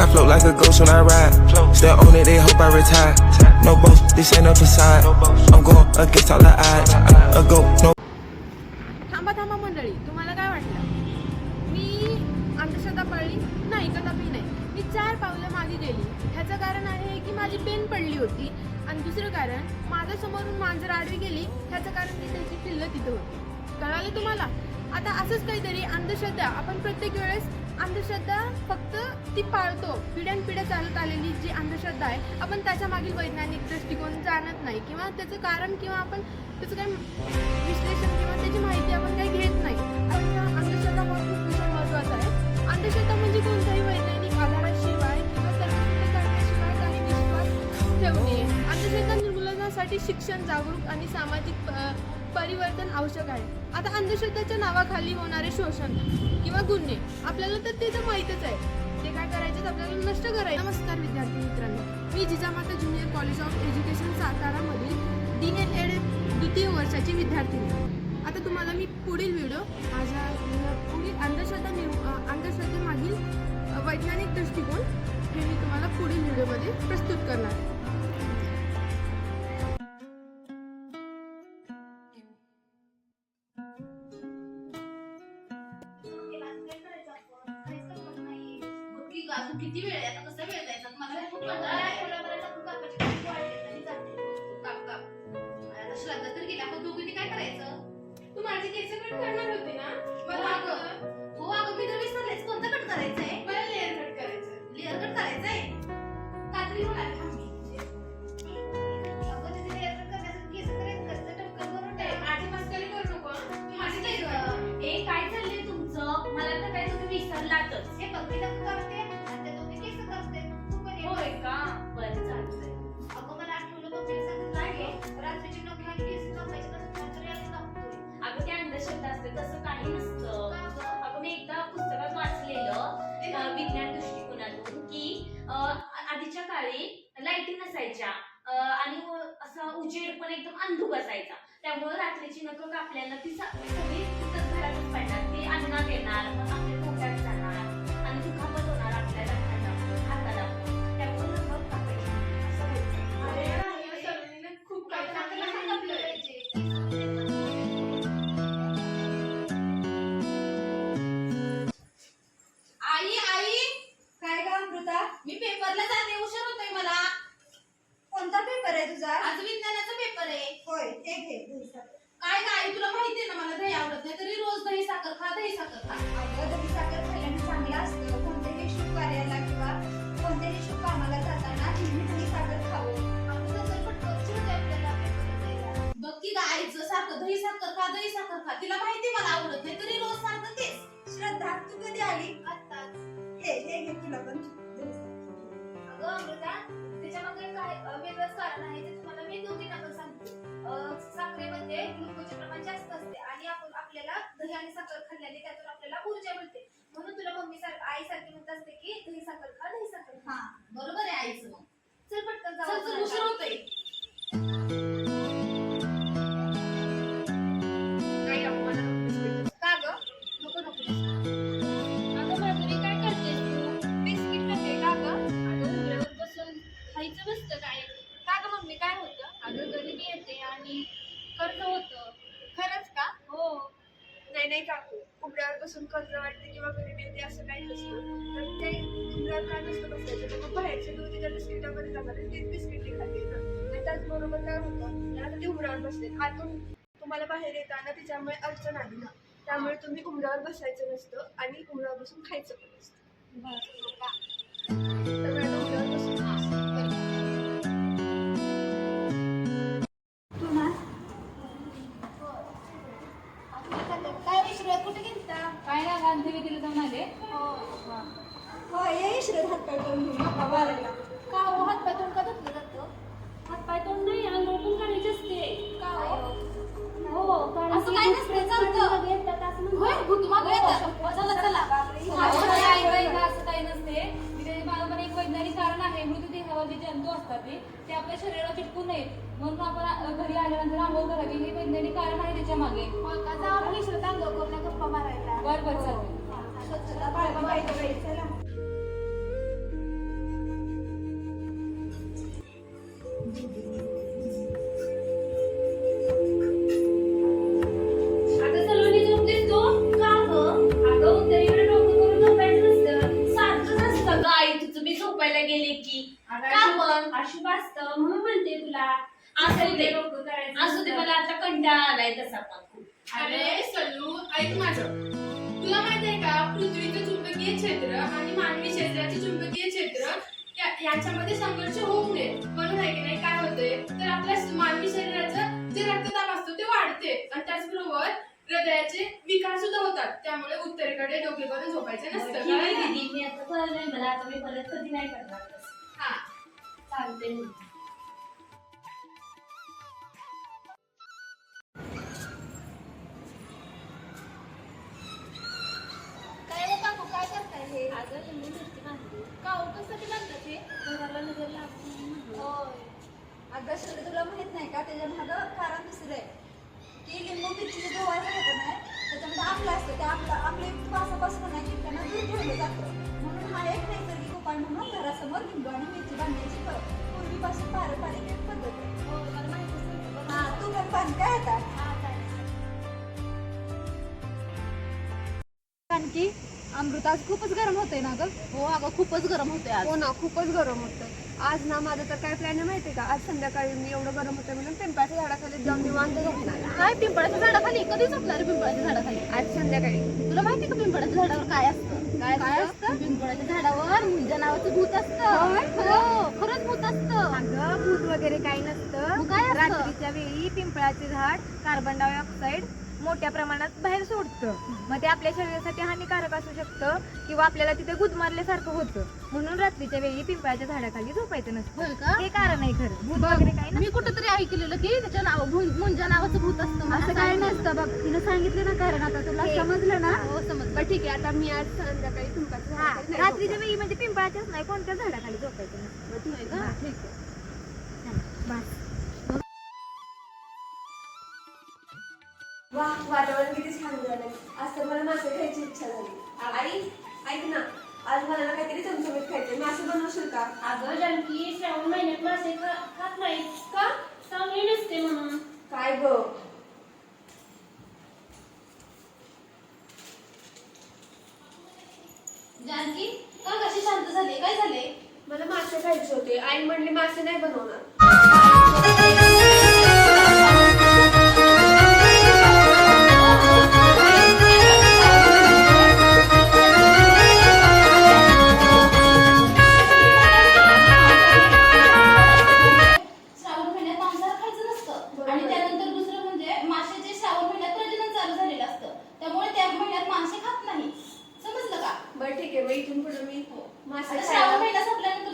I float like a ghost when I ride. Still on it, they hope I retire. No boast, this ain't a facade. I'm going against all the odds. A go, no. थांबा थांबा मंडळी, तुम्हाला काय वाटलं? मी अंधश्रद्धा पाळली? नाही, कदापि नाही. मी 4 पावलं मागे गेली. ह्याचं कारण आहे की माझी पेन पडली होती. आणि दुसरं कारण, माझ्या समोरून मांजर आडवी गेली. ह्याचं कारण की त्याची पिल्लं तिथं होती. कळालं तुम्हाला? आता असंच काहीतरी अंधश्रद्धा, आपण प्रत्येक वेळेस अंधश्रद्धा फक्त ती पाळतो. पिढ्यानपिढ्या चालत आलेली जी अंधश्रद्धा आहे, आपण त्याच्या मागील वैज्ञानिक दृष्टिकोन जाणत नाही किंवा त्याचं कारण किंवा आपण त्याचं काही विश्लेषण किंवा त्याची माहिती आपण काही घेत नाही. अंधश्रद्धा महत्त्वाचा आहे. अंधश्रद्धा म्हणजे कोणत्याही वैज्ञानिक आधाराशिवाय किंवा तर्कशुद्ध करण्याशिवाय काही विश्वास ठेवणे. अंधश्रद्धा निर्मूलनासाठी शिक्षण, जागरूक आणि सामाजिक परिवर्तन आवश्यक आहे. आता अंधश्रद्धाच्या नावाखाली होणारे शोषण किंवा गुन्हे आपल्याला तर ते तर माहीतच आहे. ते काय करायचं, आपल्याला नष्ट करायचं. नमस्कार विद्यार्थी मित्रांनो, मी Jijamata junior college of education सातारामधील DLED द्वितीय वर्षाची विद्यार्थिनी. आता तुम्हाला मी पुढील व्हिडिओ माझ्या पुढील अंधश्रद्धेमागील वैज्ञानिक दृष्टिकोन हे मी तुम्हाला पुढील व्हिडिओमध्ये प्रस्तुत करणार आहे. अजून किती वेळ आहे? आता कसं वेळ जायचा? मला खूप कंटाळा आहे. कोणाबरोबर आपण कापाची खूप वाढली आणि जाते. काप काप. आता श्रद्धा तर गेली. आपण दोघींनी काय करायचं? तू माझी केस कट करणार होती ना? हो अगं, मी तर विसरलेच. कोणतं कट करायचंय? मला लेअर कट करायचं. लेअर कट करायचंय? कात्री म्हणाली मम्मी. अगं तिथे लेअर कट करण्यासाठी केस करायचं टपकन करून टाक. आधी मस्करी करू नको. तू माझी केस काय चाललंय तुमचं? मला तर काय तुम्ही विसरलातच. हे बघ, मी तर करते. होय का? बरं चालतंय. अगं मला आठवलं मम्मी सांगितलं आहे रात्रीची नोकरी आणि केस कापायची नसतं तर यायला लागतोय. अगं ते अंधश्रद्धा असते, तसं काही नसतं. अगं मी एकदा पुस्तकात वाचलेलं विज्ञान दृष्टिकोनातून की आधीच्या काळी लाईटी नसायच्या आणि असा उजेड पण एकदम अंधुक असायचा. त्यामुळे रात्रीची नखं कापल्यानं ती सगळी घरातच पाहिजे. ते अन्नात येणार, मग आपल्या पोटात जाणार आणि दुखापत होणार आपल्याला हाताला. त्यामुळे नखं कापायची असं होतं. अरे सलोनीने खूप काही चांगलं सांगितलं. आई आई काय ग अमृता? मी पेपरला जाते, उशीर होतोय मला. कोणता पेपर आहे तुझा? आज विज्ञानाचा पेपर आहे. होय, ते घे दही साखर. काय काय तुला माहितीये ना मला दही आवडत नाही, तरी रोज दही साखर खा, दही साखर खा. अगं दही साखर खाल्ल्याने चांगलं असतं. कोणत्याही शुभ कार्याला किंवा कोणत्याही शुभ कामाला जाताना नेहमी दही साखर खावं. आपण जर पटकन चिडते आपल्याला पेपरला जायला. बघ की गायचं सारखं दही साखर खा, दही साखर खा. तिला माहिती मला आवडत नाही, तरी रोज सारखं तेच. श्रद्धा, तू कधी आली? आत्ताच. हे घे तुला पण दही साखर. अगं अमृता, त्याच्यामागे काय वेगळंच कारण आहे ते तुम्हाला मी दोघींना पण सांगते. साखरेमध्ये ग्लुकोजचे प्रमाण जास्त असते आणि आपल्याला दही आणि साखर खाल्ल्याने त्यातून आपल्याला ऊर्जा मिळते. म्हणून तुला मम्मी आई सारखी म्हणत असते की दही साखर खा, दही साखर खा. बरोबर आहे आईचं. मग चल पटकन जाऊ. चल उशीर होतोय. का ग? नको नको. अगं माधुरी, काय करतेस तू? बिस्किट खाते का ग? अगं उघड्यावर बसून खायचं नसतं काय? का ग मम्मी, काय होतं? अगं गरिबी येते आणि कर्ज होतं. खरंच का? हो. नाही काकू, उघड्यावर बसून कर्ज वाटते किंवा गरिबी येते असं काही नसतं. तर ते उघड्यावर काय नसतं बसायचं, तर मग बाहेरचे दूध त्या बिस्किटामध्ये जाणार आणि तेच बिस्किट ते खाते ना. आणि त्याचबरोबर काय होतं, आता ते उघड्यावर बसते. आतून तुम्हाला बाहेर येताना तिच्यामुळे अडचण आली ना, त्यामुळे तुम्ही उघड्यावर बसायचं नसतं आणि उघड्यावर बसून खायचं पण नसतं. त्यामुळे आता उघड्यावर बसून काय विषय कुठे गेलता? काय ना, गांधीविधीला जाऊन आले. हो, ये श्रद्धा हातपाय करून घेऊन बारायला. का हो हातपाय तोंड का धुतलं जातं? हातपाय तोंड नाही, अंघोळ काढायची असते. का हो? हो, असं काय नसतं, चालतं. होय, भूत मागं येतं. चला चला. असं काही नसते. पण एक वैज्ञानिक कारण आहे. मृतदेहावर जे जंतू असतात ते आपल्या शरीराला चिटकू नये म्हणून आपण घरी आल्यानंतर आंघोळ करावी. हे वैज्ञानिक कारण आहे त्याच्या मागे. जाऊ विसरत आंघोळ करून गप्पा मारायला. बरं चालते. स्वच्छता बाळगा पाहिजे. चला. का पण अशुभ असतं म्हणून म्हणते तुला असू दे डोकं करायचं असू दे मला आता कंटाळा आलाय तसा पण अरे सल्लू ऐक माझं, तुला माहित आहे का पृथ्वीचं चुंबकीय क्षेत्र आणि मानवी क्षेत्राचे चुंबकीय क्षेत्र यांच्यामध्ये संघर्ष होऊ नये म्हणून आहे की नाही काय होतंय तर आपल्या मानवी शरीराचं जे रक्तदाब असतो ते वाढते आणि त्याचबरोबर हृदयाचे विकार सुद्धा होतात. त्यामुळे उत्तरेकडे डोके करून झोपायचं नसतं. ठीक आहे दीदी, मी आता कळलंय मला, आता मी परत कधी नाही करणार तसं. हा चालते काय रे काकू काय करताय हे अगं लिंबू मिरची बांधली का कशासाठी लागतं ते घराला नजर लागते होय अगं श्रुती, तुला माहित नाही का त्याच्या मागं कारण दुसरं आहे की लिंबू मिरचीचं जो वास आहे ना त्याच्यामध्ये आम्ल असतं. त्या आम्लयुक्त वासापासून नाही की त्यांना दूर ठेवलं जातं. म्हणून हा एक नैसर्गिक उपाय म्हणून घरासमोर लिंबू आणि मिरची बांधण्याची पूर्वीपासून पारंपरिक एक पद्धत आहे. हो मला माहितीच नाही. हा तू पण बांध काय आता हा, चालेल. कारण की अमृत आज खूपच गरम होतंय ना गं. हो अगं खूपच गरम होतंय आज. हो ना खूपच गरम होतं. आज ना माझं तर काय प्लॅन आहे माहितीये का, आज संध्याकाळी मी एवढं गरम होतं म्हणून पिंपळाच्या झाडाखाली जाऊन निवांत झोपणार. काय पिंपळाच्या झाडाखाली कधी झोपणार रे पिंपळाच्या झाडाखाली? आज संध्याकाळी तुला माहिती का पिंपळाच्या झाडावर काय असतं? काय असतं? पिंपळाच्या झाडावर मुंजा नावाचं भूत असतं. हो खरंच भूत असतं. अगं भूत वगैरे काही नसतं. मग काय असतं? रात्रीच्या वेळी पिंपळाचे झाड कार्बन डायऑक्साईड मोठ्या प्रमाणात बाहेर सोडतं. मग ते आपल्या शरीरासाठी हानिकारक असू शकतं किंवा आपल्याला तिथे गुदमारल्यासारखं होतं. म्हणून रात्रीच्या वेळी पिंपळाच्या झाडाखाली झोपायचं नसतं. होय का? हे कारण आहे खरं. भूत वगैरे काही मी नसतं. कुठेतरी ऐकलेलं की त्याच्या नाव मुंजा नावाचं भूत असतं. असं काय नसतं बघ, तिनं सांगितलं ना कारण. आता तुला समजलं ना. हो समज. बरं ठीक आहे, आता मी आज संध्याकाळी पिंपळाच्या हा झाडाखाली नाही रात्रीच्या वेळी म्हणजे पिंपळाच्याच नाही कोणत्या झाडाखाली झोपायचं नसतं. होय का? ठीक आहे. बस. वा वातावरण किती छान झालंय. आज तर मला मासे खायची इच्छा झाली. आई ऐक ना, आज मला ना काहीतरी चमचमीत खायचंय. मासे बनवशील का? अगं जानकी श्रावण महिन्यात मासे खात नाही का? चांगली नसते म्हणून. काय ग जानकी का कशी शांत झाली, काय झाले? मला मासे खायचे होते. आई म्हणली मासे नाही बनवणार. श्रावण महिन्यात मांसाहार खायचं नसतं. आणि त्यानंतर दुसरं म्हणजे माशाचे श्रावण महिन्यात प्रजनन चालू झालेलं असतं. त्यामुळे त्या महिन्यात मासे खात नाही. समजलं का? बरं ठीक आहे, मग इथून पुढे मी मासे आता खायला- श्रावण महिना संपल्यानंतर